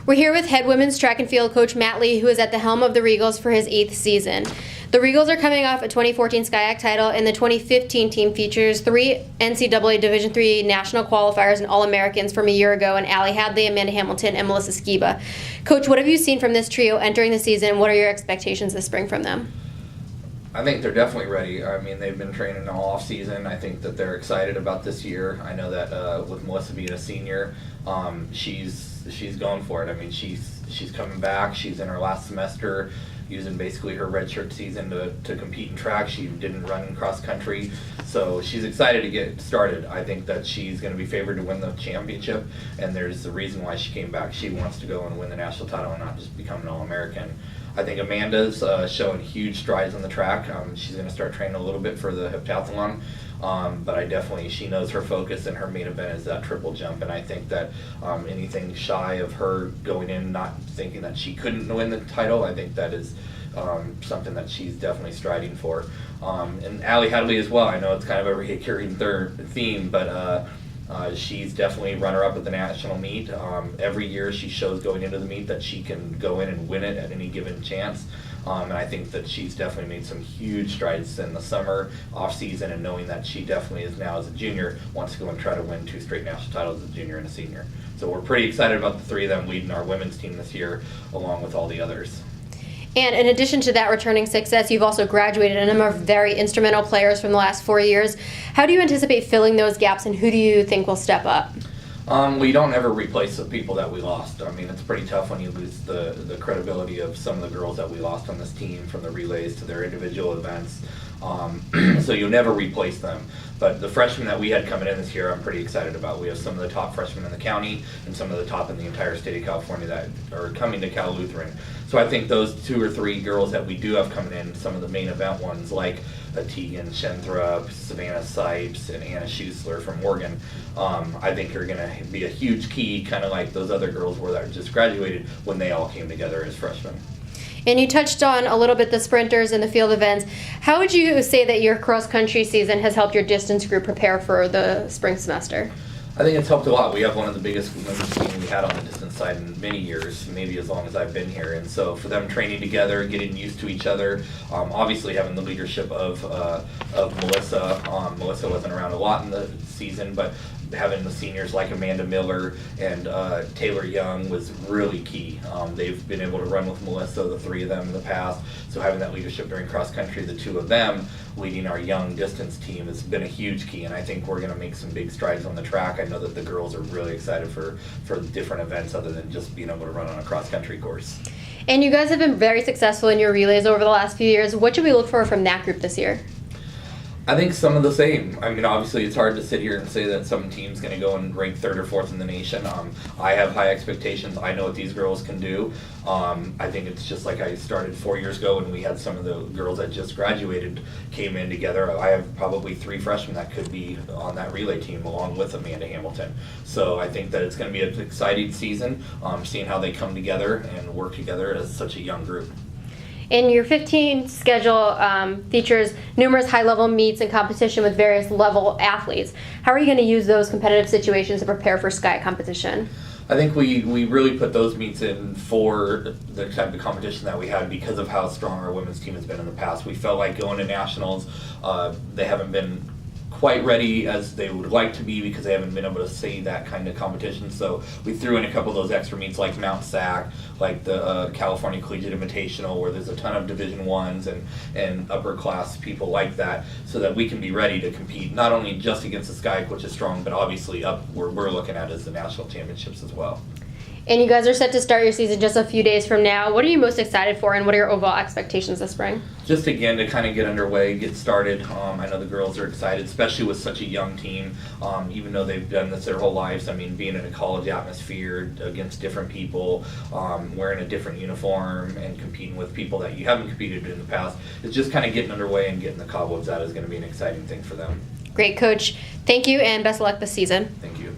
We're here with head women's track and field coach Matt Lea, who is at the helm of the Regals for his 8th season. The Regals are coming off a 2014 SCIAC title, and the 2015 team features 3 NCAA Division III national qualifiers and All-Americans from a year ago, and Allie Hadley, Amanda Hamilton, and Melissa Skiba. Coach, what have you seen from this trio entering the season? What are your expectations this spring from them? I think they're definitely ready. I mean, they've been training all off season. I think that they're excited about this year. I know that with Melissa being a senior, she's going for it. I mean, she's coming back. She's in her last semester, using basically her redshirt season to compete in track. She didn't run in cross country, so she's excited to get started. I think that she's going to be favored to win the championship, and there's a reason why she came back. She wants to go and win the national title and not just become an All-American. I think Amanda's showing huge strides on the track. She's going to start training a little bit for the heptathlon, but she knows her focus, and her main event is that triple jump. And I think that anything shy of her going in not thinking that she couldn't win the title, I think that is something that she's definitely striding for. And Allie Hadley as well. I know it's kind of a recurring theme, but she's definitely runner-up at the national meet. Every year she shows going into the meet that she can go in and win it at any given chance. And I think that she's definitely made some huge strides in the summer, off-season, and knowing that she definitely is now as a junior, wants to go and try to win 2 straight national titles as a junior and a senior. So we're pretty excited about the 3 of them leading our women's team this year, along with all the others. And in addition to that returning success, you've also graduated a number of very instrumental players from the last 4 years. How do you anticipate filling those gaps, and who do you think will step up? We don't ever replace the people that we lost. I mean, it's pretty tough when you lose the credibility of some of the girls that we lost on this team, from the relays to their individual events. So you'll never replace them. But the freshmen that we had coming in this year, I'm pretty excited about. We have some of the top freshmen in the county and some of the top in the entire state of California that are coming to Cal Lutheran. So I think those 2 or 3 girls that we do have coming in, some of the main event ones like Tegan Shenthrop, Savannah Sipes, and Anna Schusler from Oregon, I think are going to be a huge key, kind of like those other girls were that just graduated when they all came together as freshmen. And you touched on a little bit the sprinters and the field events. How would you say that your cross-country season has helped your distance group prepare for the spring semester? I think it's helped a lot. We have one of the biggest women's teams we had on the distance side in many years, maybe as long as I've been here. And so for them training together, getting used to each other, obviously having the leadership of Melissa. Melissa wasn't around a lot in the season, but having the seniors like Amanda Miller and Taylor Young was really key. They've been able to run with Melissa, the 3 of them in the past, so having that leadership during cross country, the 2 of them leading our young distance team, has been a huge key, and I think we're going to make some big strides on the track. I know that the girls are really excited for different events other than just being able to run on a cross country course. And you guys have been very successful in your relays over the last few years. What should we look for from that group this year? I think some of the same. I mean, obviously it's hard to sit here and say that some team's going to go and rank 3rd or 4th in the nation. I have high expectations. I know what these girls can do. I think it's just like I started 4 years ago when we had some of the girls that just graduated came in together. I have probably 3 freshmen that could be on that relay team along with Amanda Hamilton. So I think that it's going to be an exciting season, seeing how they come together and work together as such a young group. And your 15 schedule features numerous high-level meets and competition with various level athletes. How are you going to use those competitive situations to prepare for SCIAC competition? I think we really put those meets in for the type of competition that we had because of how strong our women's team has been in the past. We felt like going to nationals, they haven't been quite ready as they would like to be because they haven't been able to see that kind of competition. So we threw in a couple of those extra meets like Mount Sac, like the California Collegiate Invitational, where there's a ton of Division I's and upper class people like that, so that we can be ready to compete not only just against the SCIAC, which is strong, but obviously up where we're looking at is the national championships as well. And you guys are set to start your season just a few days from now. What are you most excited for, and what are your overall expectations this spring? Just again to kind of get underway, get started. I know the girls are excited, especially with such a young team. Even though they've done this their whole lives, I mean, being in a college atmosphere against different people, wearing a different uniform and competing with people that you haven't competed in the past, it's just kind of getting underway and getting the cobwebs out is going to be an exciting thing for them. Great, Coach. Thank you, and best of luck this season. Thank you.